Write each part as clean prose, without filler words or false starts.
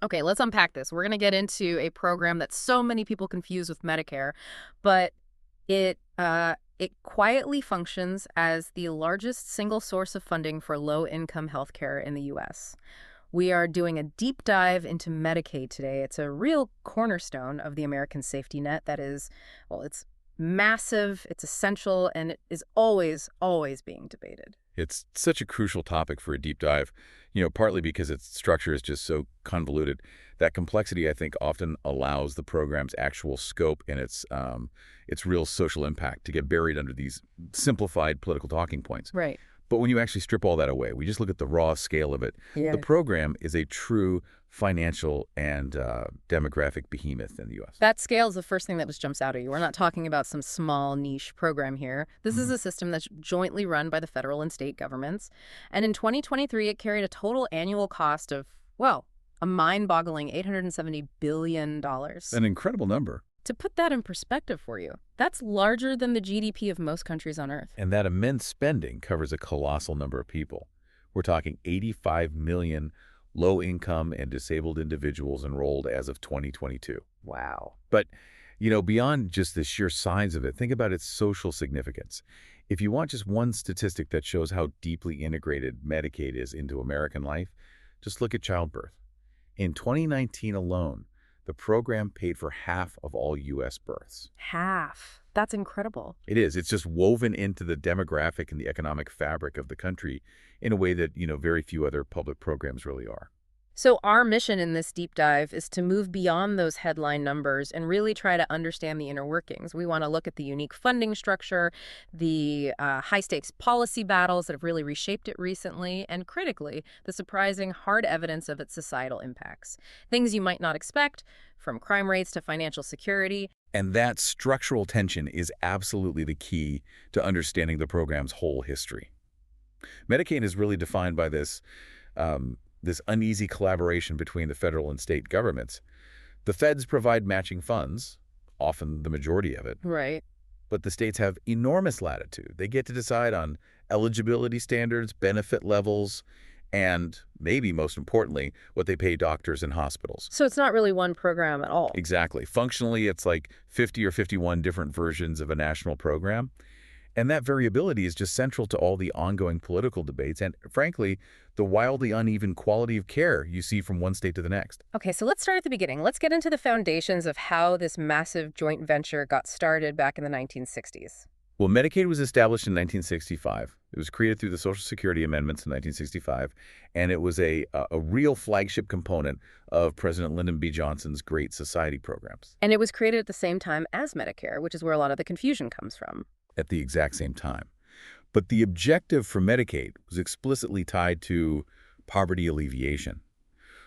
Okay, let's unpack this. We're going to get into a program that so many people confuse with Medicare, but it quietly functions as the largest single source of funding for low-income healthcare in the U.S. We are doing a deep dive into Medicaid today. It's a real cornerstone of the American safety net that is, well, it's massive, it's essential, and it is always, always being debated. It's such a crucial topic for a deep dive, partly because its structure is just so convoluted. That complexity, I think, often allows the program's actual scope and its real social impact to get buried under these simplified political talking points. Right. But when you actually strip all that away, we just look at the raw scale of it. Yeah. The program is a true financial and demographic behemoth in the U.S. That scale is the first thing that just jumps out at you. We're not talking about some small niche program here. This is a system that's jointly run by the federal and state governments. And in 2023, it carried a total annual cost of, well, a mind-boggling $870 billion. An incredible number. To put that in perspective for you, that's larger than the GDP of most countries on Earth. And that immense spending covers a colossal number of people. We're talking 85 million low-income and disabled individuals enrolled as of 2022. Wow. But, beyond just the sheer size of it, think about its social significance. If you want just one statistic that shows how deeply integrated Medicaid is into American life, just look at childbirth. In 2019 alone, the program paid for half of all U.S. births. Half. That's incredible. It is. It's just woven into the demographic and the economic fabric of the country in a way that, very few other public programs really are. So our mission in this deep dive is to move beyond those headline numbers and really try to understand the inner workings. We want to look at the unique funding structure, the high-stakes policy battles that have really reshaped it recently, and critically, the surprising hard evidence of its societal impacts. Things you might not expect, from crime rates to financial security. And that structural tension is absolutely the key to understanding the program's whole history. Medicaid is really defined by this uneasy collaboration between the federal and state governments. The feds provide matching funds, often the majority of it. Right. But the states have enormous latitude. They get to decide on eligibility standards, benefit levels, and maybe most importantly, what they pay doctors and hospitals. So it's not really one program at all. Exactly. Functionally, it's like 50 or 51 different versions of a national program. And that variability is just central to all the ongoing political debates and, frankly, the wildly uneven quality of care you see from one state to the next. Okay, so let's start at the beginning. Let's get into the foundations of how this massive joint venture got started back in the 1960s. Well, Medicaid was established in 1965. It was created through the Social Security Amendments in 1965, and it was a real flagship component of President Lyndon B. Johnson's Great Society programs. And it was created at the same time as Medicare, which is where a lot of the confusion comes from. At the exact same time. But the objective for Medicaid was explicitly tied to poverty alleviation.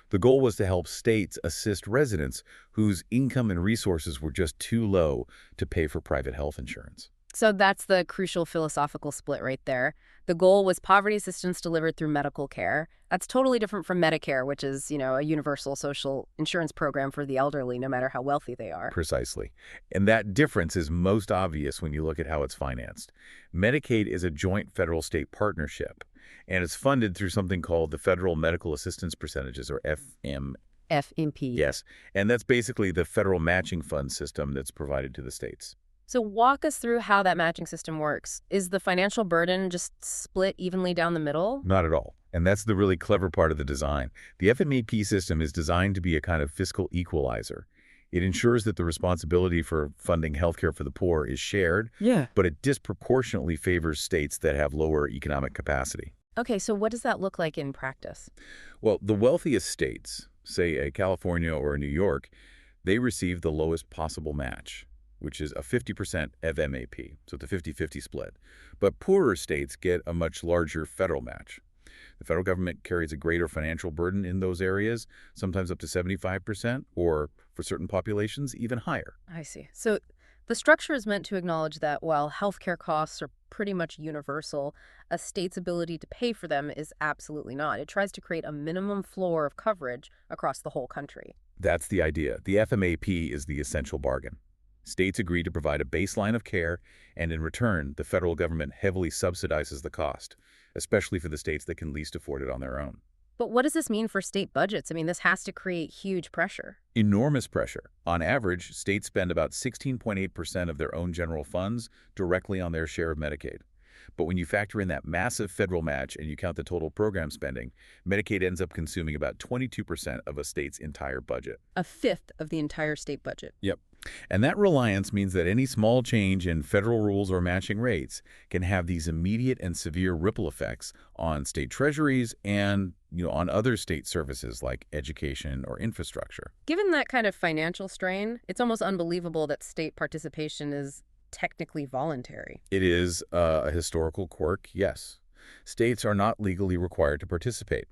The goal was to help states assist residents whose income and resources were just too low to pay for private health insurance. So that's the crucial philosophical split right there. The goal was poverty assistance delivered through medical care. That's totally different from Medicare, which is, a universal social insurance program for the elderly, no matter how wealthy they are. Precisely. And that difference is most obvious when you look at how it's financed. Medicaid is a joint federal-state partnership, and it's funded through something called the Federal Medical Assistance Percentages, or FMP. Yes, and that's basically the federal matching fund system that's provided to the states. So walk us through how that matching system works. Is the financial burden just split evenly down the middle? Not at all. And that's the really clever part of the design. The FMAP system is designed to be a kind of fiscal equalizer. It ensures that the responsibility for funding healthcare for the poor is shared, but it disproportionately favors states that have lower economic capacity. Okay, so what does that look like in practice? Well, the wealthiest states, say California or New York, they receive the lowest possible match, which is a 50% FMAP, so it's a 50-50 split. But poorer states get a much larger federal match. The federal government carries a greater financial burden in those areas, sometimes up to 75%, or for certain populations, even higher. I see. So the structure is meant to acknowledge that while healthcare costs are pretty much universal, a state's ability to pay for them is absolutely not. It tries to create a minimum floor of coverage across the whole country. That's the idea. The FMAP is the essential bargain. States agree to provide a baseline of care, and in return, the federal government heavily subsidizes the cost, especially for the states that can least afford it on their own. But what does this mean for state budgets? I mean, this has to create huge pressure. Enormous pressure. On average, states spend about 16.8% of their own general funds directly on their share of Medicaid. But when you factor in that massive federal match and you count the total program spending, Medicaid ends up consuming about 22% of a state's entire budget. A fifth of the entire state budget. Yep. And that reliance means that any small change in federal rules or matching rates can have these immediate and severe ripple effects on state treasuries and, on other state services like education or infrastructure. Given that kind of financial strain, it's almost unbelievable that state participation is technically voluntary. It is a historical quirk, yes. States are not legally required to participate.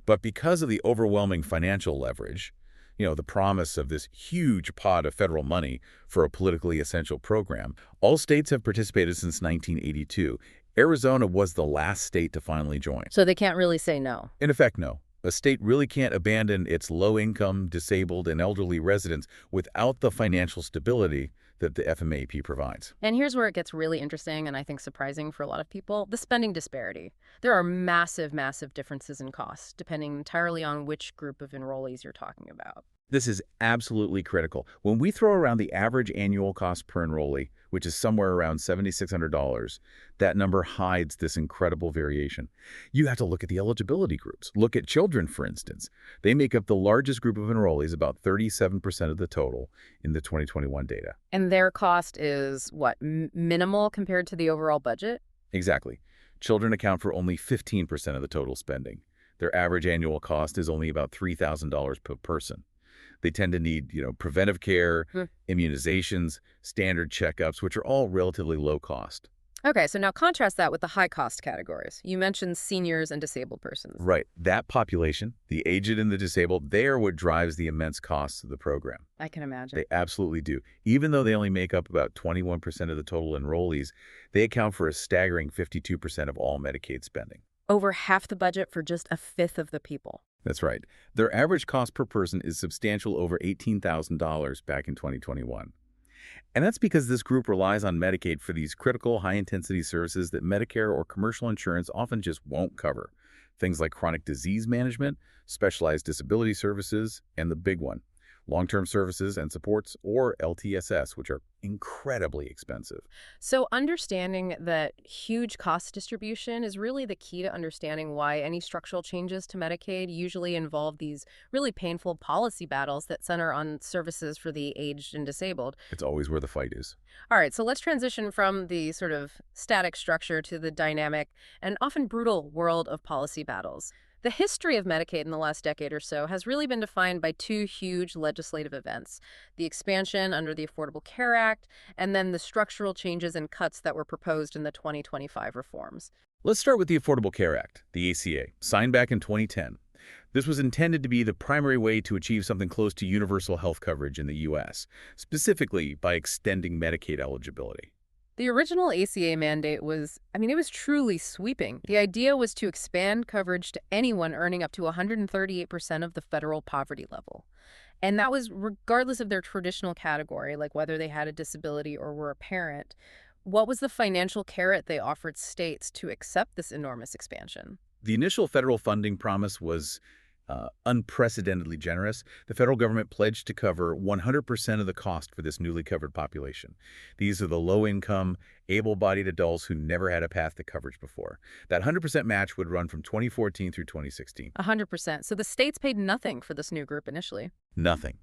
But because of the overwhelming financial leverage, the promise of this huge pot of federal money for a politically essential program, all states have participated since 1982. Arizona was the last state to finally join. So they can't really say no. In effect, no. A state really can't abandon its low-income, disabled, and elderly residents without the financial stability that the FMAP provides. And here's where it gets really interesting and I think surprising for a lot of people, the spending disparity. There are massive, massive differences in costs, depending entirely on which group of enrollees you're talking about. This is absolutely critical. When we throw around the average annual cost per enrollee, which is somewhere around $7,600, that number hides this incredible variation. You have to look at the eligibility groups. Look at children, for instance. They make up the largest group of enrollees, about 37% of the total in the 2021 data. And their cost is, what, minimal compared to the overall budget? Exactly. Children account for only 15% of the total spending. Their average annual cost is only about $3,000 per person. They tend to need, preventive care, immunizations, standard checkups, which are all relatively low cost. Okay, so now contrast that with the high cost categories. You mentioned seniors and disabled persons. Right. That population, the aged and the disabled, they are what drives the immense costs of the program. I can imagine. They absolutely do. Even though they only make up about 21% of the total enrollees, they account for a staggering 52% of all Medicaid spending. Over half the budget for just a fifth of the people. That's right. Their average cost per person is substantial over $18,000 back in 2021. And that's because this group relies on Medicaid for these critical, high-intensity services that Medicare or commercial insurance often just won't cover. Things like chronic disease management, specialized disability services, and the big one, long-term services and supports, or LTSS, which are incredibly expensive. So understanding that huge cost distribution is really the key to understanding why any structural changes to Medicaid usually involve these really painful policy battles that center on services for the aged and disabled. It's always where the fight is. All right, so let's transition from the sort of static structure to the dynamic and often brutal world of policy battles. The history of Medicaid in the last decade or so has really been defined by two huge legislative events, the expansion under the Affordable Care Act, and then the structural changes and cuts that were proposed in the 2025 reforms. Let's start with the Affordable Care Act, the ACA, signed back in 2010. This was intended to be the primary way to achieve something close to universal health coverage in the U.S., specifically by extending Medicaid eligibility. The original ACA mandate was, it was truly sweeping. The idea was to expand coverage to anyone earning up to 138% of the federal poverty level. And that was regardless of their traditional category, like whether they had a disability or were a parent. What was the financial carrot they offered states to accept this enormous expansion? The initial federal funding promise was unprecedentedly generous. The federal government pledged to cover 100% of the cost for this newly covered population. These are the low-income, able-bodied adults who never had a path to coverage before. That 100% match would run from 2014 through 2016. 100%. So the states paid nothing for this new group initially. Nothing.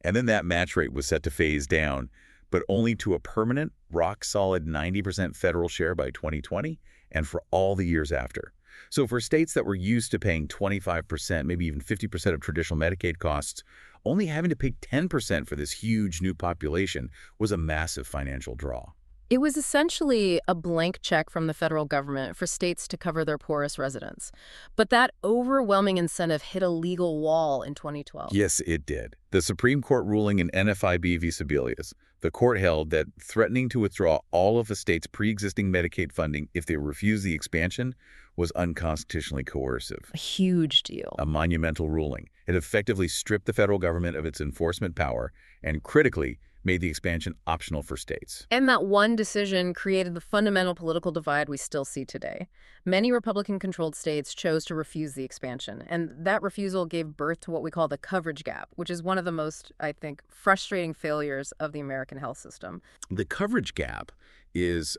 And then that match rate was set to phase down, but only to a permanent, rock-solid 90% federal share by 2020 and for all the years after. So for states that were used to paying 25%, maybe even 50% of traditional Medicaid costs, only having to pay 10% for this huge new population was a massive financial draw. It was essentially a blank check from the federal government for states to cover their poorest residents. But that overwhelming incentive hit a legal wall in 2012. Yes, it did. The Supreme Court ruling in NFIB v. Sebelius, the court held that threatening to withdraw all of a state's pre-existing Medicaid funding if they refused the expansion was unconstitutionally coercive. A huge deal. A monumental ruling. It effectively stripped the federal government of its enforcement power and, critically, made the expansion optional for states. And that one decision created the fundamental political divide we still see today. Many Republican-controlled states chose to refuse the expansion, and that refusal gave birth to what we call the coverage gap, which is one of the most, I think, frustrating failures of the American health system. The coverage gap is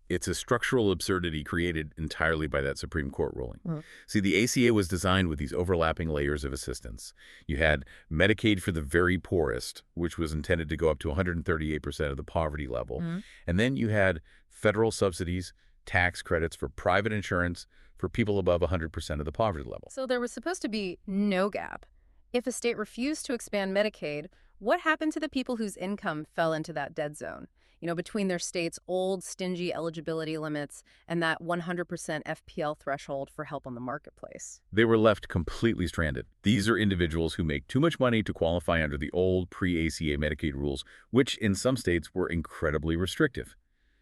it's a structural absurdity created entirely by that Supreme Court ruling. See, the ACA was designed with these overlapping layers of assistance. You had Medicaid for the very poorest, which was intended to go up to 138% of the poverty level. And then you had federal subsidies, tax credits for private insurance for people above 100% of the poverty level. So there was supposed to be no gap. If a state refused to expand Medicaid, what happened to the people whose income fell into that dead zone? Between their state's old, stingy eligibility limits and that 100% FPL threshold for help on the marketplace. They were left completely stranded. These are individuals who make too much money to qualify under the old pre-ACA Medicaid rules, which in some states were incredibly restrictive.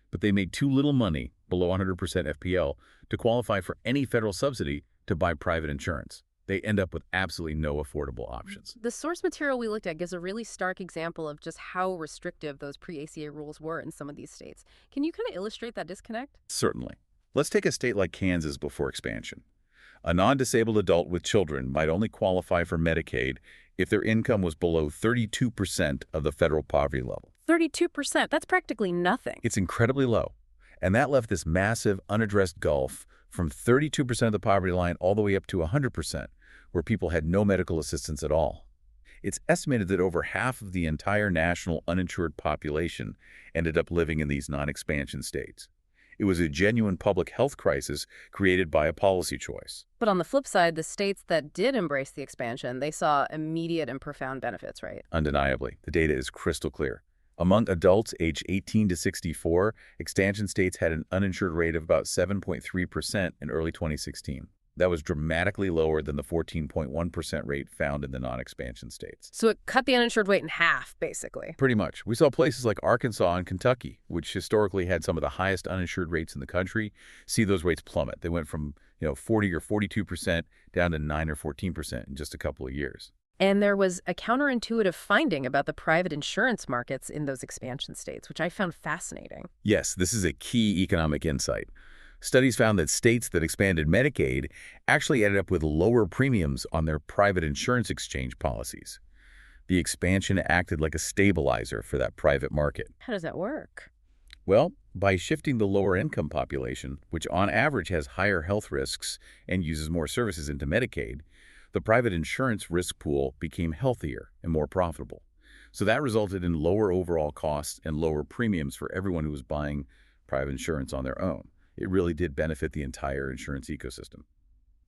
But they made too little money, below 100% FPL, to qualify for any federal subsidy to buy private insurance. They end up with absolutely no affordable options. The source material we looked at gives a really stark example of just how restrictive those pre-ACA rules were in some of these states. Can you kind of illustrate that disconnect? Certainly. Let's take a state like Kansas before expansion. A non-disabled adult with children might only qualify for Medicaid if their income was below 32% of the federal poverty level. 32%, that's practically nothing. It's incredibly low. And that left this massive, unaddressed gulf from 32% of the poverty line all the way up to 100%, where people had no medical assistance at all. It's estimated that over half of the entire national uninsured population ended up living in these non-expansion states. It was a genuine public health crisis created by a policy choice. But on the flip side, the states that did embrace the expansion, they saw immediate and profound benefits, right? Undeniably, the data is crystal clear. Among adults aged 18 to 64, expansion states had an uninsured rate of about 7.3% in early 2016. That was dramatically lower than the 14.1% rate found in the non-expansion states. So it cut the uninsured rate in half, basically. Pretty much. We saw places like Arkansas and Kentucky, which historically had some of the highest uninsured rates in the country, see those rates plummet. They went from 40 or 42% down to 9 or 14% in just a couple of years. And there was a counterintuitive finding about the private insurance markets in those expansion states, which I found fascinating. Yes, this is a key economic insight. Studies found that states that expanded Medicaid actually ended up with lower premiums on their private insurance exchange policies. The expansion acted like a stabilizer for that private market. How does that work? Well, by shifting the lower income population, which on average has higher health risks and uses more services into Medicaid, the private insurance risk pool became healthier and more profitable. So that resulted in lower overall costs and lower premiums for everyone who was buying private insurance on their own. It really did benefit the entire insurance ecosystem.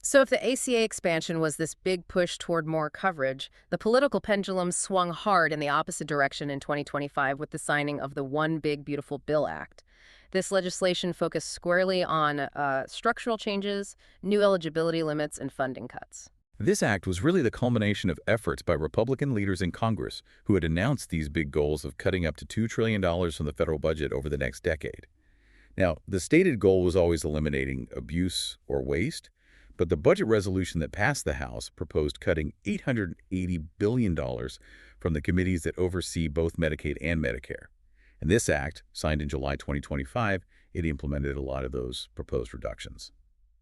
So if the ACA expansion was this big push toward more coverage, the political pendulum swung hard in the opposite direction in 2025 with the signing of the One Big Beautiful Bill Act. This legislation focused squarely on structural changes, new eligibility limits, and funding cuts. This act was really the culmination of efforts by Republican leaders in Congress who had announced these big goals of cutting up to $2 trillion from the federal budget over the next decade. Now, the stated goal was always eliminating abuse or waste, but the budget resolution that passed the House proposed cutting $880 billion from the committees that oversee both Medicaid and Medicare. And this act, signed in July 2025, it implemented a lot of those proposed reductions.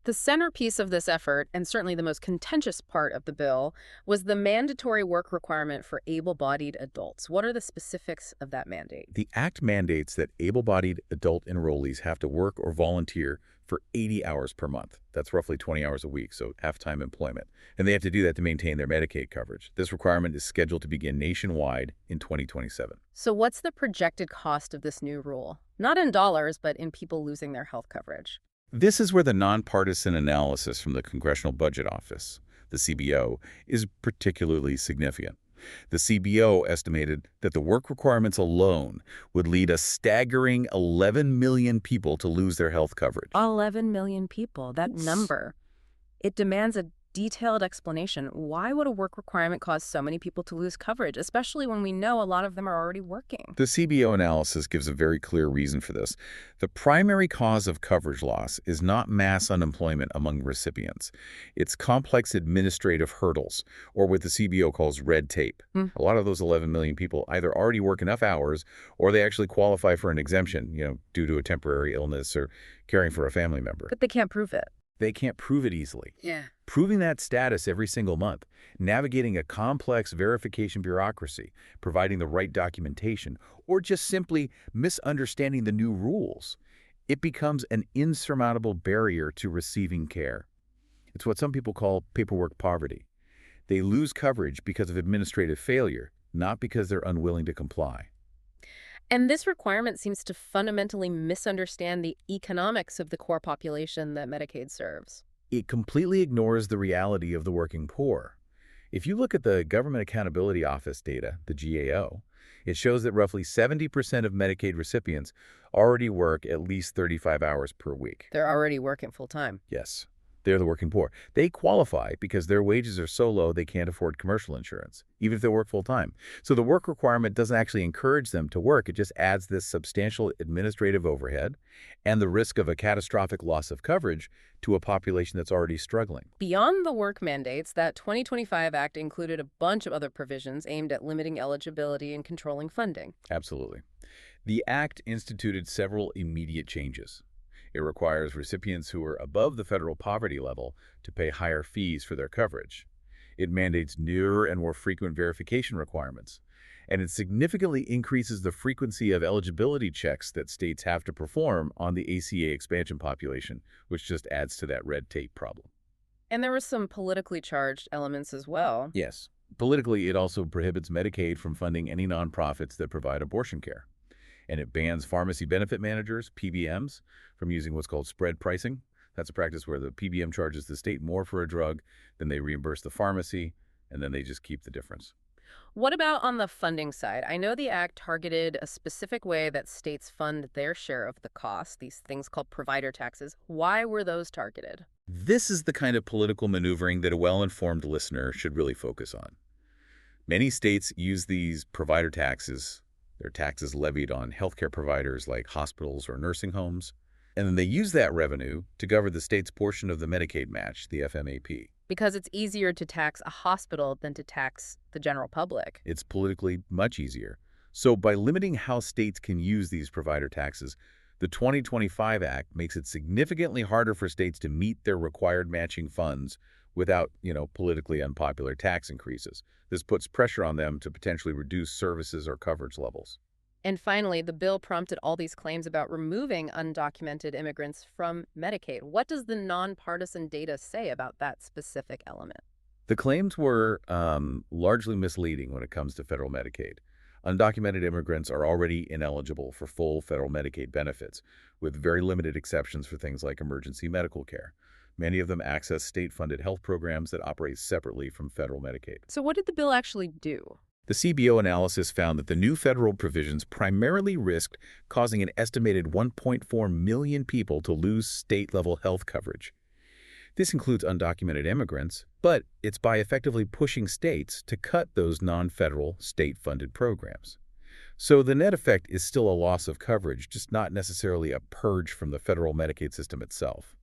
The centerpiece of this effort, and certainly the most contentious part of the bill, was the mandatory work requirement for able-bodied adults. What are the specifics of that mandate? The act mandates that able-bodied adult enrollees have to work or volunteer for 80 hours per month. That's roughly 20 hours a week, so half-time employment. And they have to do that to maintain their Medicaid coverage. This requirement is scheduled to begin nationwide in 2027. So what's the projected cost of this new rule? Not in dollars, but in people losing their health coverage. This is where the nonpartisan analysis from the Congressional Budget Office, the CBO, is particularly significant. The CBO estimated that the work requirements alone would lead a staggering 11 million people to lose their health coverage. 11 million people, that number. It demands a detailed explanation. Why would a work requirement cause so many people to lose coverage, especially when we know a lot of them are already working? The CBO analysis gives a very clear reason for this. The primary cause of coverage loss is not mass unemployment among recipients. It's complex administrative hurdles, or what the CBO calls red tape. Hmm. A lot of those 11 million people either already work enough hours or they actually qualify for an exemption, due to a temporary illness or caring for a family member. But they can't prove it. They can't prove it easily. Yeah. Proving that status every single month, navigating a complex verification bureaucracy, providing the right documentation, or just simply misunderstanding the new rules, it becomes an insurmountable barrier to receiving care. It's what some people call paperwork poverty. They lose coverage because of administrative failure, not because they're unwilling to comply. And this requirement seems to fundamentally misunderstand the economics of the core population that Medicaid serves. It completely ignores the reality of the working poor. If you look at the Government Accountability Office data, the GAO, it shows that roughly 70% of Medicaid recipients already work at least 35 hours per week. They're already working full time. Yes, they're the working poor. They qualify because their wages are so low they can't afford commercial insurance, even if they work full time. So the work requirement doesn't actually encourage them to work. It just adds this substantial administrative overhead and the risk of a catastrophic loss of coverage to a population that's already struggling. Beyond the work mandates, that 2025 Act included a bunch of other provisions aimed at limiting eligibility and controlling funding. Absolutely. The Act instituted several immediate changes. It requires recipients who are above the federal poverty level to pay higher fees for their coverage. It mandates newer and more frequent verification requirements. And it significantly increases the frequency of eligibility checks that states have to perform on the ACA expansion population, which just adds to that red tape problem. And there were some politically charged elements as well. Yes. Politically, it also prohibits Medicaid from funding any nonprofits that provide abortion care. And it bans pharmacy benefit managers, PBMs, from using what's called spread pricing. That's a practice where the PBM charges the state more for a drug than they reimburse the pharmacy, and then they just keep the difference. What about on the funding side? I know the Act targeted a specific way that states fund their share of the cost, these things called provider taxes. Why were those targeted? This is the kind of political maneuvering that a well-informed listener should really focus on. Many states use these provider taxes. They're taxes levied on healthcare providers like hospitals or nursing homes. And then they use that revenue to cover the state's portion of the Medicaid match, the FMAP. Because it's easier to tax a hospital than to tax the general public. It's politically much easier. So by limiting how states can use these provider taxes, the 2025 Act makes it significantly harder for states to meet their required matching funds without, politically unpopular tax increases. This puts pressure on them to potentially reduce services or coverage levels. And finally, the bill prompted all these claims about removing undocumented immigrants from Medicaid. What does the nonpartisan data say about that specific element? The claims were largely misleading when it comes to federal Medicaid. Undocumented immigrants are already ineligible for full federal Medicaid benefits, with very limited exceptions for things like emergency medical care. Many of them access state-funded health programs that operate separately from federal Medicaid. So what did the bill actually do? The CBO analysis found that the new federal provisions primarily risked causing an estimated 1.4 million people to lose state-level health coverage. This includes undocumented immigrants, but it's by effectively pushing states to cut those non-federal, state-funded programs. So the net effect is still a loss of coverage, just not necessarily a purge from the federal Medicaid system itself.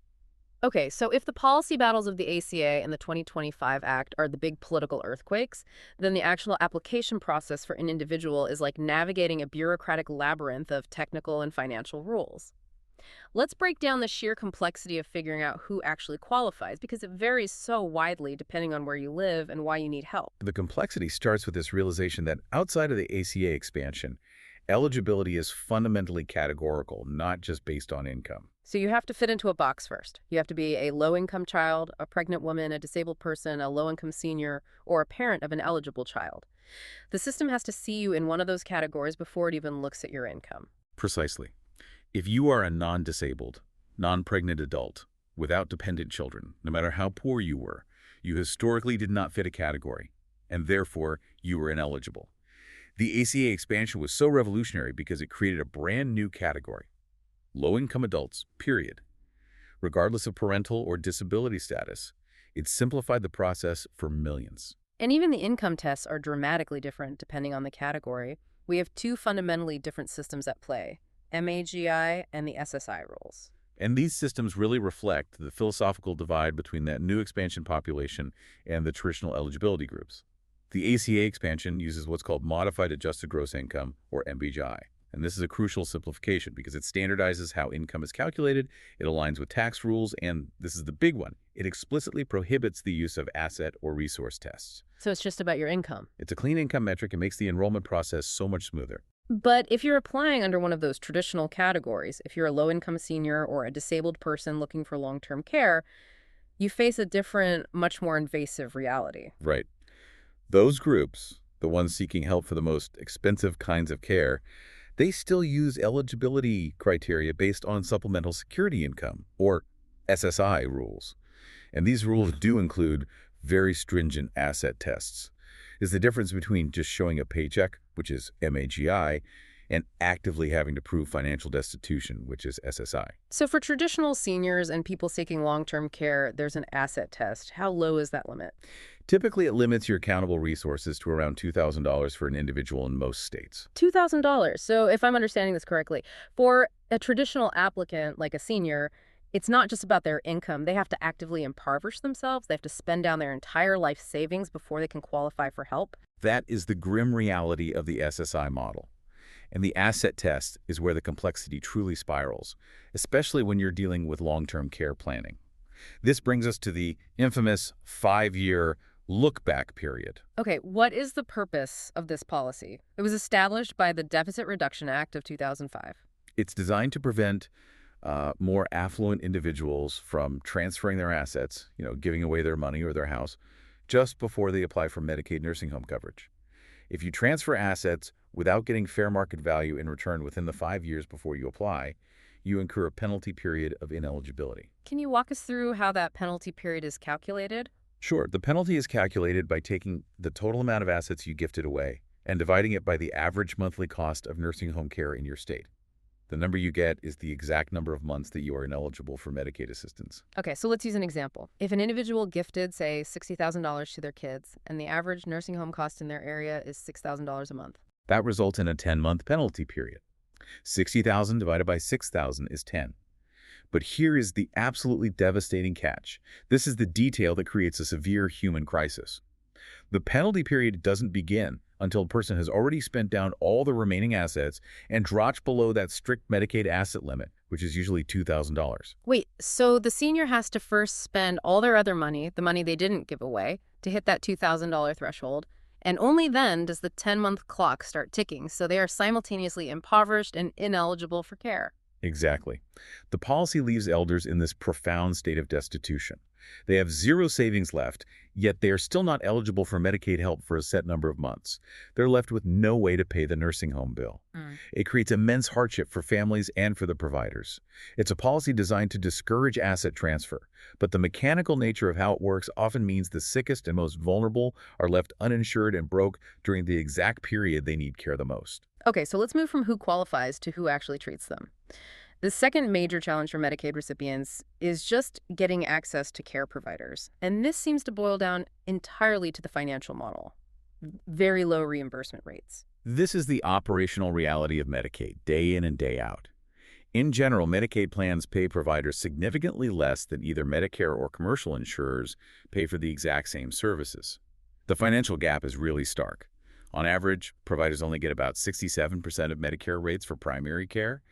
Okay, so if the policy battles of the ACA and the 2025 Act are the big political earthquakes, then the actual application process for an individual is like navigating a bureaucratic labyrinth of technical and financial rules. Let's break down the sheer complexity of figuring out who actually qualifies, because it varies so widely depending on where you live and why you need help. The complexity starts with this realization that outside of the ACA expansion, eligibility is fundamentally categorical, not just based on income. So you have to fit into a box first. You have to be a low-income child, a pregnant woman, a disabled person, a low-income senior, or a parent of an eligible child. The system has to see you in one of those categories before it even looks at your income. Precisely. If you are a non-disabled, non-pregnant adult without dependent children, no matter how poor you were, you historically did not fit a category, and therefore you were ineligible. The ACA expansion was so revolutionary because it created a brand new category. Low-income adults, period. Regardless of parental or disability status, It simplified the process for millions. And even the income tests are dramatically different depending on the category. We have two fundamentally different systems at play, MAGI and the SSI rules. And these systems really reflect the philosophical divide between that new expansion population and the traditional eligibility groups. The ACA expansion uses what's called Modified Adjusted Gross Income, or MBGI. And this is a crucial simplification because it standardizes how income is calculated, it aligns with tax rules, and this is the big one, it explicitly prohibits the use of asset or resource tests. So it's just about your income. It's a clean income metric and makes the enrollment process so much smoother. But if you're applying under one of those traditional categories, if you're a low-income senior or a disabled person looking for long-term care, you face a different, much more invasive reality. Right. Those groups, the ones seeking help for the most expensive kinds of care, they still use eligibility criteria based on supplemental security income, or SSI rules. And these rules do include very stringent asset tests. Is the difference between just showing a paycheck, which is MAGI, and actively having to prove financial destitution, which is SSI. So for traditional seniors and people seeking long-term care, there's an asset test. How low is that limit? Typically, it limits your accountable resources to around $2,000 for an individual in most states. $2,000. So if I'm understanding this correctly, for a traditional applicant like a senior, it's not just about their income. They have to actively impoverish themselves. They have to spend down their entire life savings before they can qualify for help. That is the grim reality of the SSI model. And the asset test is where the complexity truly spirals, especially when you're dealing with long-term care planning. This brings us to the infamous 5-year look-back period. Okay, what is the purpose of this policy? It was established by the Deficit Reduction Act of 2005. It's designed to prevent more affluent individuals from transferring their assets, giving away their money or their house, just before they apply for Medicaid nursing home coverage. If you transfer assets without getting fair market value in return within the 5 years before you apply, you incur a penalty period of ineligibility. Can you walk us through how that penalty period is calculated? Sure. The penalty is calculated by taking the total amount of assets you gifted away and dividing it by the average monthly cost of nursing home care in your state. The number you get is the exact number of months that you are ineligible for Medicaid assistance. Okay, so let's use an example. If an individual gifted, say, $60,000 to their kids, and the average nursing home cost in their area is $6,000 a month. That results in a 10-month penalty period. 60,000 divided by 6,000 is 10. But here is the absolutely devastating catch. This is the detail that creates a severe human crisis. The penalty period doesn't begin until a person has already spent down all the remaining assets and dropped below that strict Medicaid asset limit, which is usually $2,000. Wait, so the senior has to first spend all their other money, the money they didn't give away, to hit that $2,000 threshold, and only then does the 10-month clock start ticking, so they are simultaneously impoverished and ineligible for care. Exactly. The policy leaves elders in this profound state of destitution. They have zero savings left, yet they are still not eligible for Medicaid help for a set number of months. They're left with no way to pay the nursing home bill. It creates immense hardship for families and for the providers. It's a policy designed to discourage asset transfer, but the mechanical nature of how it works often means the sickest and most vulnerable are left uninsured and broke during the exact period they need care the most. Okay, so let's move from who qualifies to who actually treats them. The second major challenge for Medicaid recipients is just getting access to care providers. And this seems to boil down entirely to the financial model. Very low reimbursement rates. This is the operational reality of Medicaid, day in and day out. In general, Medicaid plans pay providers significantly less than either Medicare or commercial insurers pay for the exact same services. The financial gap is really stark. On average, providers only get about 67% of Medicare rates for primary care,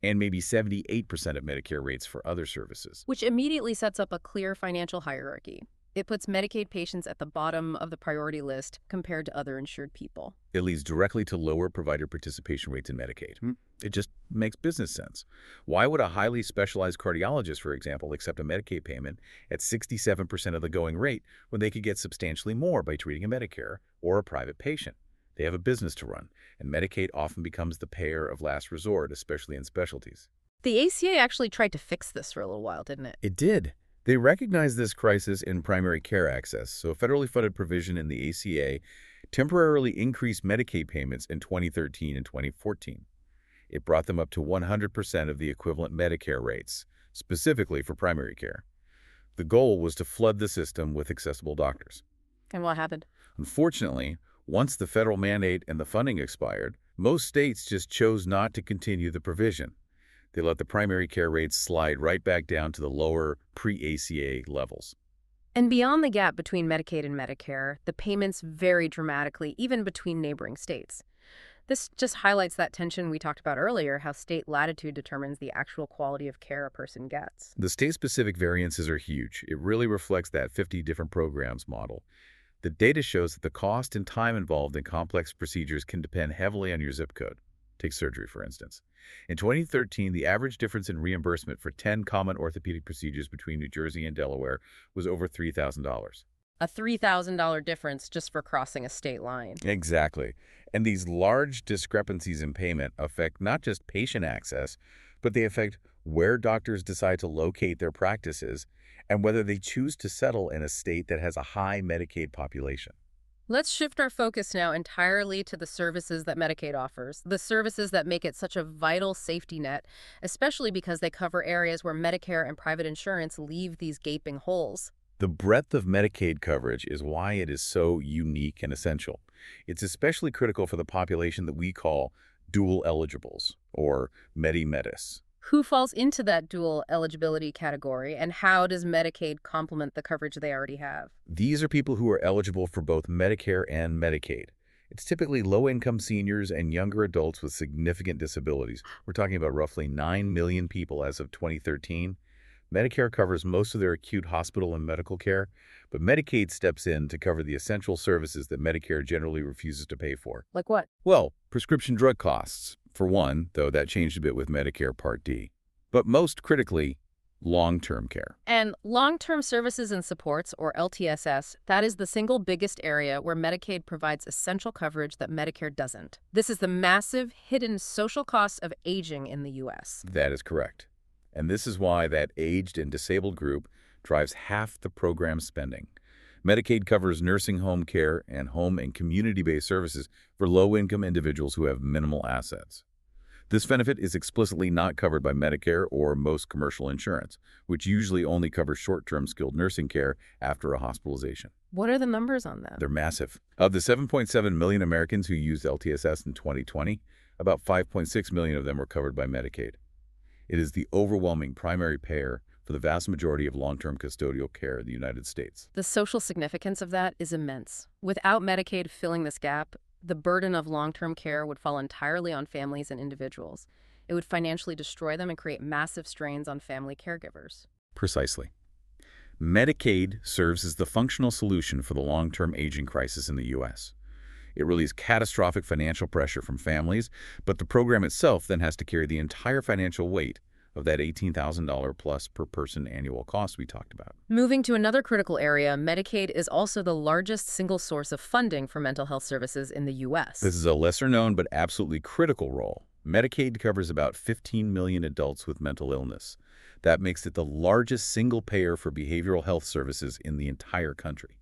and maybe 78% of Medicare rates for other services. Which immediately sets up a clear financial hierarchy. It puts Medicaid patients at the bottom of the priority list compared to other insured people. It leads directly to lower provider participation rates in Medicaid. It just makes business sense. Why would a highly specialized cardiologist, for example, accept a Medicaid payment at 67% of the going rate when they could get substantially more by treating a Medicare or a private patient? They have a business to run, and Medicaid often becomes the payer of last resort, especially in specialties. The ACA actually tried to fix this for a little while, didn't it? It did. They recognized this crisis in primary care access, so a federally funded provision in the ACA temporarily increased Medicaid payments in 2013 and 2014. It brought them up to 100% of the equivalent Medicare rates, specifically for primary care. The goal was to flood the system with accessible doctors. And what happened? Unfortunately, once the federal mandate and the funding expired, most states just chose not to continue the provision. They let the primary care rates slide right back down to the lower pre-ACA levels. And beyond the gap between Medicaid and Medicare, the payments vary dramatically, even between neighboring states. This just highlights that tension we talked about earlier, how state latitude determines the actual quality of care a person gets. The state-specific variances are huge. It really reflects that 50 different programs model. The data shows that the cost and time involved in complex procedures can depend heavily on your zip code. Take surgery, for instance. In 2013, the average difference in reimbursement for 10 common orthopedic procedures between New Jersey and Delaware was over $3,000. A $3,000 difference just for crossing a state line. Exactly. And these large discrepancies in payment affect not just patient access, but they affect where doctors decide to locate their practices and whether they choose to settle in a state that has a high Medicaid population. Let's shift our focus now entirely to the services that Medicaid offers, the services that make it such a vital safety net, especially because they cover areas where Medicare and private insurance leave these gaping holes. The breadth of Medicaid coverage is why it is so unique and essential. It's especially critical for the population that we call dual eligibles, or Medi-Medis. Who falls into that dual eligibility category, and how does Medicaid complement the coverage they already have? These are people who are eligible for both Medicare and Medicaid. It's typically low-income seniors and younger adults with significant disabilities. We're talking about roughly 9 million people as of 2013. Medicare covers most of their acute hospital and medical care, but Medicaid steps in to cover the essential services that Medicare generally refuses to pay for. Like what? Well, prescription drug costs, for one, though that changed a bit with Medicare Part D. But most critically, long-term care. And long-term services and supports, or LTSS, that is the single biggest area where Medicaid provides essential coverage that Medicare doesn't. This is the massive, hidden social costs of aging in the U.S. That is correct. And this is why that aged and disabled group drives half the program spending. Medicaid covers nursing home care and home and community-based services for low-income individuals who have minimal assets. This benefit is explicitly not covered by Medicare or most commercial insurance, which usually only covers short-term skilled nursing care after a hospitalization. What are the numbers on that? They're massive. Of the 7.7 million Americans who used LTSS in 2020, about 5.6 million of them were covered by Medicaid. It is the overwhelming primary payer for the vast majority of long-term custodial care in the United States. The social significance of that is immense. Without Medicaid filling this gap, the burden of long-term care would fall entirely on families and individuals. It would financially destroy them and create massive strains on family caregivers. Precisely. Medicaid serves as the functional solution for the long-term aging crisis in the U.S. It relieves catastrophic financial pressure from families, but the program itself then has to carry the entire financial weight of that $18,000 plus per person annual cost we talked about. Moving to another critical area, Medicaid is also the largest single source of funding for mental health services in the U.S. This is a lesser-known but absolutely critical role. Medicaid covers about 15 million adults with mental illness. That makes it the largest single payer for behavioral health services in the entire country.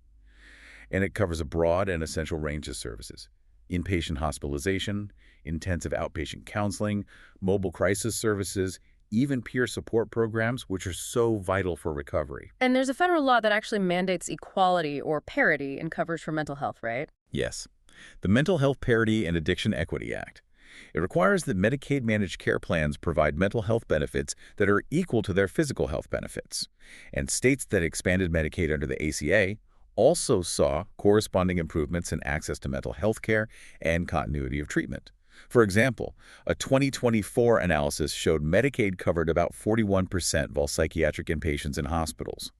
And it covers a broad and essential range of services: inpatient hospitalization, intensive outpatient counseling, mobile crisis services, even peer support programs, which are so vital for recovery. And there's a federal law that actually mandates equality or parity in coverage for mental health, right? Yes. The Mental Health Parity and Addiction Equity Act. It requires that Medicaid managed care plans provide mental health benefits that are equal to their physical health benefits. And states that expanded Medicaid under the ACA also saw corresponding improvements in access to mental health care and continuity of treatment. For example, a 2024 analysis showed Medicaid covered about 41% of all psychiatric inpatients in hospitals.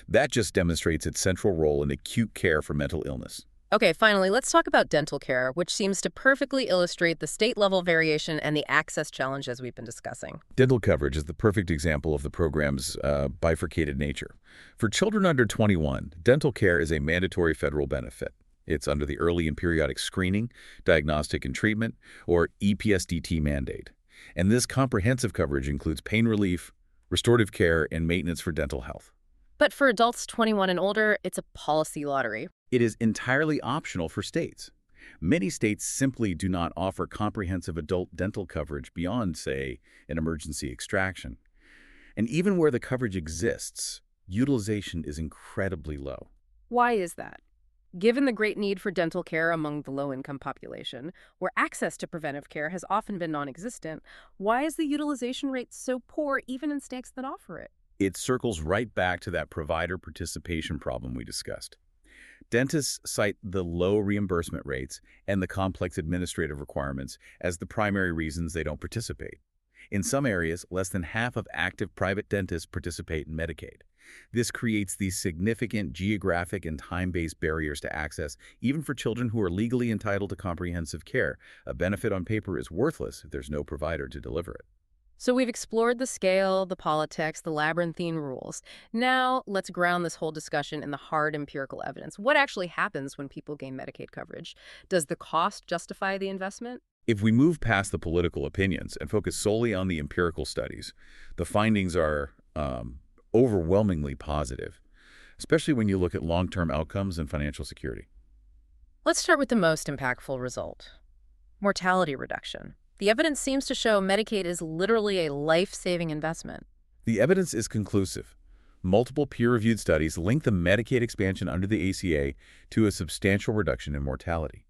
That just demonstrates its central role in acute care for mental illness. Okay, finally, let's talk about dental care, which seems to perfectly illustrate the state-level variation and the access challenges we've been discussing. Dental coverage is the perfect example of the program's bifurcated nature. For children under 21, dental care is a mandatory federal benefit. It's under the Early and Periodic Screening, Diagnostic and Treatment, or EPSDT mandate. And this comprehensive coverage includes pain relief, restorative care, and maintenance for dental health. But for adults 21 and older, it's a policy lottery. It is entirely optional for states. Many states simply do not offer comprehensive adult dental coverage beyond, say, an emergency extraction. And even where the coverage exists, Utilization is incredibly low. Why is that? Given the great need for dental care among the low-income population, where access to preventive care has often been non-existent, why is the utilization rate so poor even in states that offer it? It circles right back to that provider participation problem we discussed. Dentists cite the low reimbursement rates and the complex administrative requirements as the primary reasons they don't participate. In some areas, less than half of active private dentists participate in Medicaid. This creates these significant geographic and time-based barriers to access, even for children who are legally entitled to comprehensive care. A benefit on paper is worthless if there's no provider to deliver it. So we've explored the scale, the politics, the labyrinthine rules. Now let's ground this whole discussion in the hard empirical evidence. What actually happens when people gain Medicaid coverage? Does the cost justify the investment? If we move past the political opinions and focus solely on the empirical studies, the findings are overwhelmingly positive, especially when you look at long-term outcomes and financial security. Let's start with the most impactful result: mortality reduction. The evidence seems to show Medicaid is literally a life-saving investment. The evidence is conclusive. Multiple peer-reviewed studies link the Medicaid expansion under the ACA to a substantial reduction in mortality.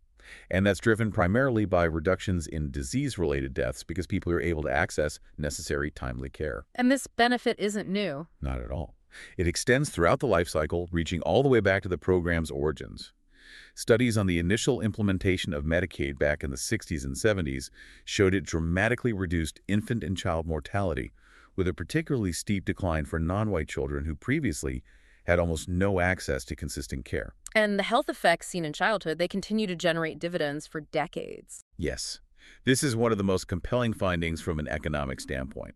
And that's driven primarily by reductions in disease-related deaths because people are able to access necessary timely care. And this benefit isn't new. Not at all. It extends throughout the life cycle, reaching all the way back to the program's origins. Studies on the initial implementation of Medicaid back in the 60s and 70s showed it dramatically reduced infant and child mortality, with a particularly steep decline for non-white children who previously had almost no access to consistent care. And the health effects seen in childhood, they continue to generate dividends for decades. Yes, this is one of the most compelling findings from an economic standpoint.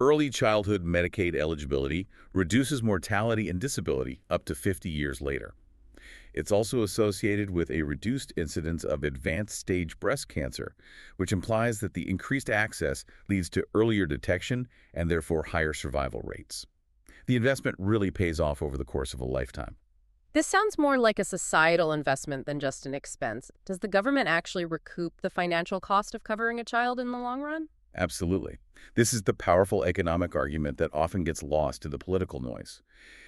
Early childhood Medicaid eligibility reduces mortality and disability up to 50 years later. It's also associated with a reduced incidence of advanced stage breast cancer, which implies that the increased access leads to earlier detection and therefore higher survival rates. The investment really pays off over the course of a lifetime. This sounds more like a societal investment than just an expense. Does the government actually recoup the financial cost of covering a child in the long run? Absolutely. This is the powerful economic argument that often gets lost to the political noise.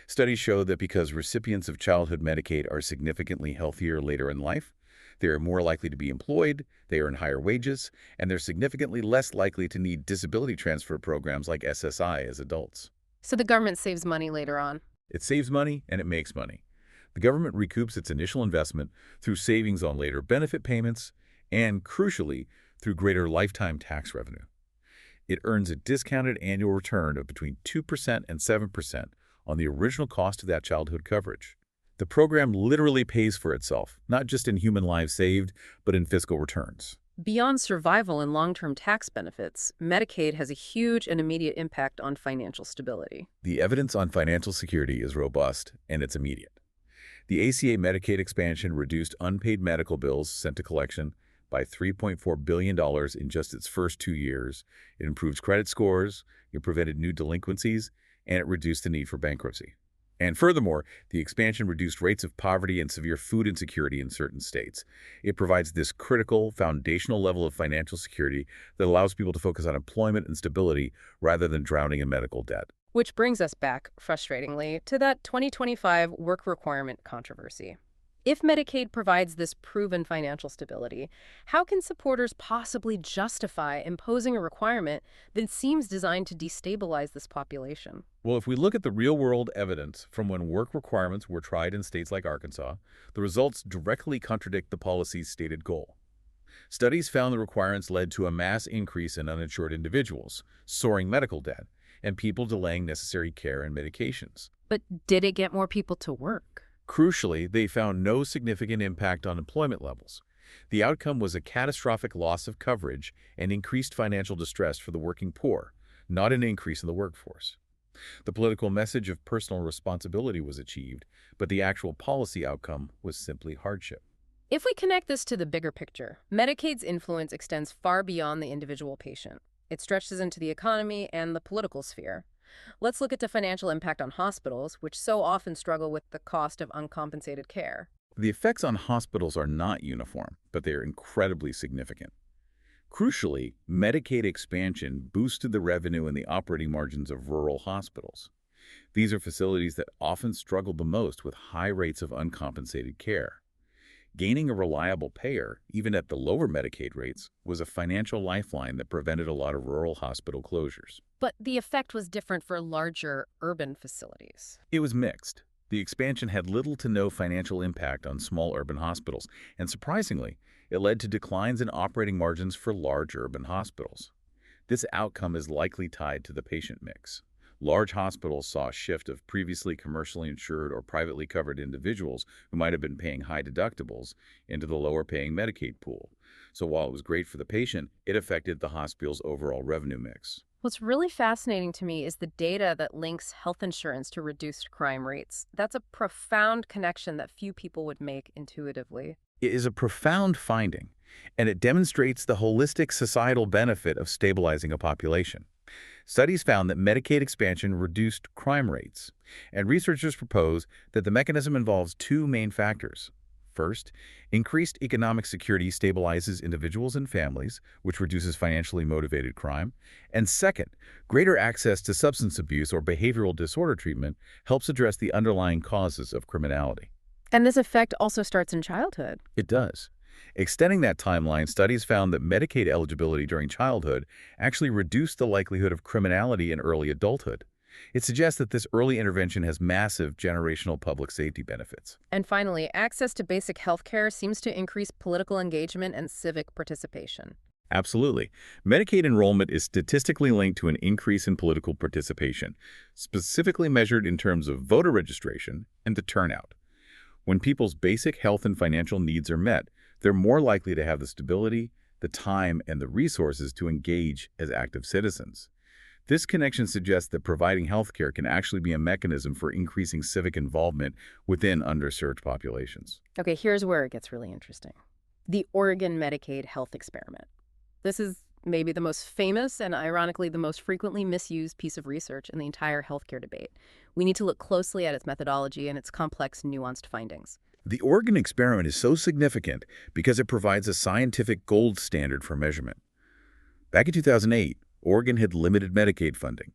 Studies show that because recipients of childhood Medicaid are significantly healthier later in life, they are more likely to be employed, they earn higher wages, and they're significantly less likely to need disability transfer programs like SSI as adults. So the government saves money later on. It saves money and it makes money. The government recoups its initial investment through savings on later benefit payments and, crucially, through greater lifetime tax revenue. It earns a discounted annual return of between 2% and 7% on the original cost of that childhood coverage. The program literally pays for itself, not just in human lives saved, but in fiscal returns. Beyond survival and long-term tax benefits, Medicaid has a huge and immediate impact on financial stability. The evidence on financial security is robust, and it's immediate. The ACA Medicaid expansion reduced unpaid medical bills sent to collection by $3.4 billion in just its first 2 years. It improved credit scores, it prevented new delinquencies, and it reduced the need for bankruptcy. And furthermore, the expansion reduced rates of poverty and severe food insecurity in certain states. It provides this critical, foundational level of financial security that allows people to focus on employment and stability rather than drowning in medical debt. Which brings us back, frustratingly, to that 2025 work requirement controversy. If Medicaid provides this proven financial stability, how can supporters possibly justify imposing a requirement that seems designed to destabilize this population? Well, if we look at the real-world evidence from when work requirements were tried in states like Arkansas, the results directly contradict the policy's stated goal. Studies found the requirements led to a mass increase in uninsured individuals, soaring medical debt, and people delaying necessary care and medications. But did it get more people to work? Crucially, they found no significant impact on employment levels. The outcome was a catastrophic loss of coverage and increased financial distress for the working poor, not an increase in the workforce. The political message of personal responsibility was achieved, but the actual policy outcome was simply hardship. If we connect this to the bigger picture, Medicaid's influence extends far beyond the individual patient. It stretches into the economy and the political sphere. Let's look at the financial impact on hospitals, which so often struggle with the cost of uncompensated care. The effects on hospitals are not uniform, but they are incredibly significant. Crucially, Medicaid expansion boosted the revenue and the operating margins of rural hospitals. These are facilities that often struggled the most with high rates of uncompensated care. Gaining a reliable payer, even at the lower Medicaid rates, was a financial lifeline that prevented a lot of rural hospital closures. But the effect was different for larger urban facilities. It was mixed. The expansion had little to no financial impact on small urban hospitals, and surprisingly, it led to declines in operating margins for large urban hospitals. This outcome is likely tied to the patient mix. Large hospitals saw a shift of previously commercially insured or privately covered individuals who might have been paying high deductibles into the lower-paying Medicaid pool. So while it was great for the patient, it affected the hospital's overall revenue mix. What's really fascinating to me is the data that links health insurance to reduced crime rates. That's a profound connection that few people would make intuitively. It is a profound finding, and it demonstrates the holistic societal benefit of stabilizing a population. Studies found that Medicaid expansion reduced crime rates, and researchers propose that the mechanism involves two main factors. First, increased economic security stabilizes individuals and families, which reduces financially motivated crime. And second, greater access to substance abuse or behavioral disorder treatment helps address the underlying causes of criminality. And this effect also starts in childhood. It does. Extending that timeline, studies found that Medicaid eligibility during childhood actually reduced the likelihood of criminality in early adulthood. It suggests that this early intervention has massive generational public safety benefits. And finally, access to basic health care seems to increase political engagement and civic participation. Absolutely. Medicaid enrollment is statistically linked to an increase in political participation, specifically measured in terms of voter registration and the turnout. When people's basic health and financial needs are met, they're more likely to have the stability, the time, and the resources to engage as active citizens. This connection suggests that providing health care can actually be a mechanism for increasing civic involvement within underserved populations. Okay, here's where it gets really interesting. The Oregon Medicaid health experiment. This is maybe the most famous and ironically the most frequently misused piece of research in the entire healthcare debate. We need to look closely at its methodology and its complex, nuanced findings. The Oregon experiment is so significant because it provides a scientific gold standard for measurement. Back in 2008, Oregon had limited Medicaid funding,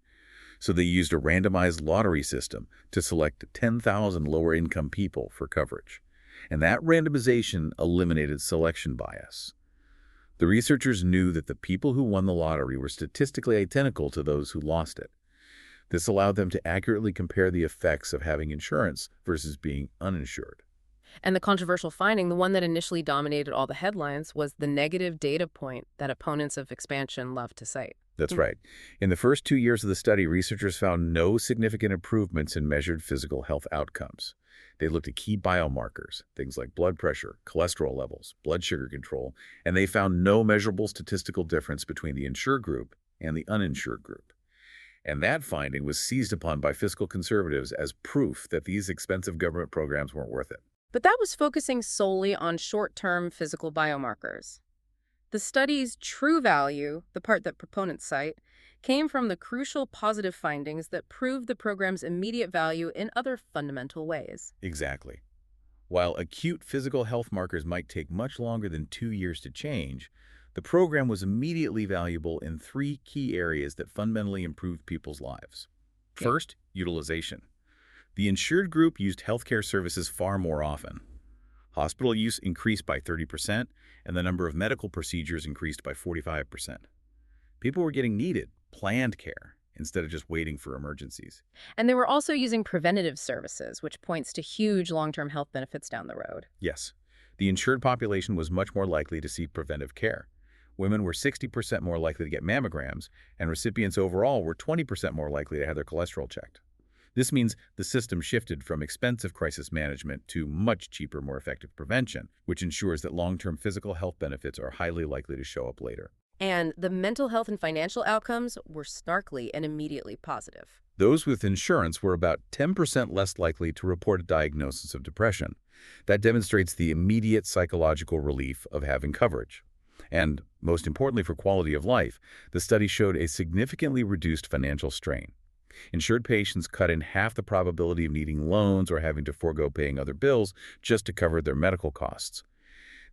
so they used a randomized lottery system to select 10,000 lower-income people for coverage. And that randomization eliminated selection bias. The researchers knew that the people who won the lottery were statistically identical to those who lost it. This allowed them to accurately compare the effects of having insurance versus being uninsured. And the controversial finding, the one that initially dominated all the headlines, was the negative data point that opponents of expansion love to cite. That's right. In the first 2 years of the study, researchers found no significant improvements in measured physical health outcomes. They looked at key biomarkers, things like blood pressure, cholesterol levels, blood sugar control, and they found no measurable statistical difference between the insured group and the uninsured group. And that finding was seized upon by fiscal conservatives as proof that these expensive government programs weren't worth it. But that was focusing solely on short-term physical biomarkers. The study's true value, the part that proponents cite, came from the crucial positive findings that proved the program's immediate value in other fundamental ways. Exactly. While acute physical health markers might take much longer than 2 years to change, the program was immediately valuable in 3 key areas that fundamentally improved people's lives. Okay. First, utilization. The insured group used healthcare services far more often. Hospital use increased by 30%, and the number of medical procedures increased by 45%. People were getting needed, planned care, instead of just waiting for emergencies. And they were also using preventative services, which points to huge long-term health benefits down the road. Yes, the insured population was much more likely to seek preventive care. Women were 60% more likely to get mammograms, and recipients overall were 20% more likely to have their cholesterol checked. This means the system shifted from expensive crisis management to much cheaper, more effective prevention, which ensures that long-term physical health benefits are highly likely to show up later. And the mental health and financial outcomes were starkly and immediately positive. Those with insurance were about 10% less likely to report a diagnosis of depression. That demonstrates the immediate psychological relief of having coverage. And, most importantly for quality of life, the study showed a significantly reduced financial strain. Insured patients cut in half the probability of needing loans or having to forego paying other bills just to cover their medical costs.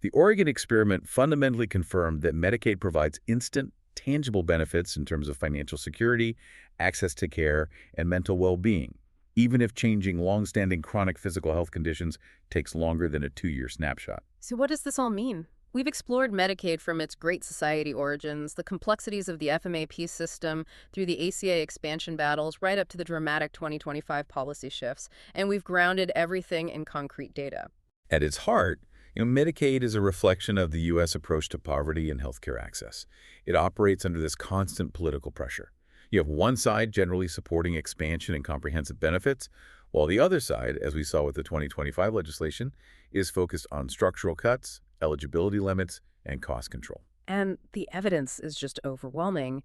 The Oregon experiment fundamentally confirmed that Medicaid provides instant, tangible benefits in terms of financial security, access to care, and mental well-being, even if changing long-standing chronic physical health conditions takes longer than a 2-year snapshot. So what does this all mean? We've explored Medicaid from its Great Society origins, the complexities of the FMAP system, through the ACA expansion battles, right up to the dramatic 2025 policy shifts, and we've grounded everything in concrete data. At its heart, Medicaid is a reflection of the U.S. approach to poverty and healthcare access. It operates under this constant political pressure. You have one side generally supporting expansion and comprehensive benefits, while the other side, as we saw with the 2025 legislation, is focused on structural cuts, eligibility limits, and cost control. And the evidence is just overwhelming.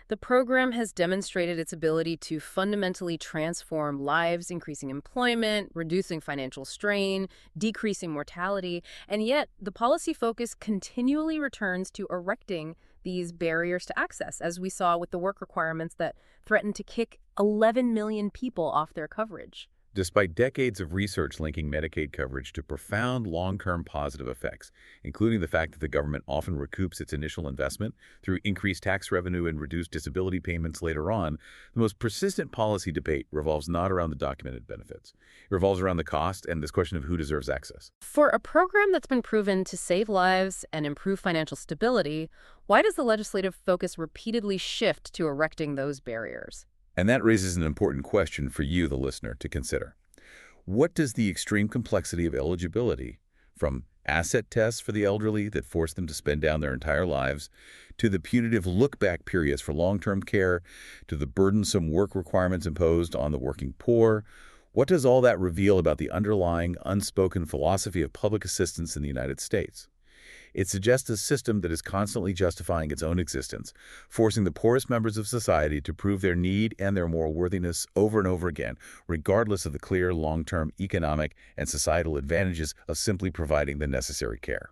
The program has demonstrated its ability to fundamentally transform lives, increasing employment, reducing financial strain, decreasing mortality, and yet the policy focus continually returns to erecting these barriers to access, as we saw with the work requirements that threaten to kick 11 million people off their coverage. Despite decades of research linking Medicaid coverage to profound long-term positive effects, including the fact that the government often recoups its initial investment through increased tax revenue and reduced disability payments later on, the most persistent policy debate revolves not around the documented benefits. It revolves around the cost and this question of who deserves access. For a program that's been proven to save lives and improve financial stability, why does the legislative focus repeatedly shift to erecting those barriers? And that raises an important question for you, the listener, to consider. What does the extreme complexity of eligibility, from asset tests for the elderly that force them to spend down their entire lives, to the punitive look-back periods for long-term care, to the burdensome work requirements imposed on the working poor, what does all that reveal about the underlying, unspoken philosophy of public assistance in the United States? It suggests a system that is constantly justifying its own existence, forcing the poorest members of society to prove their need and their moral worthiness over and over again, regardless of the clear long-term economic and societal advantages of simply providing the necessary care.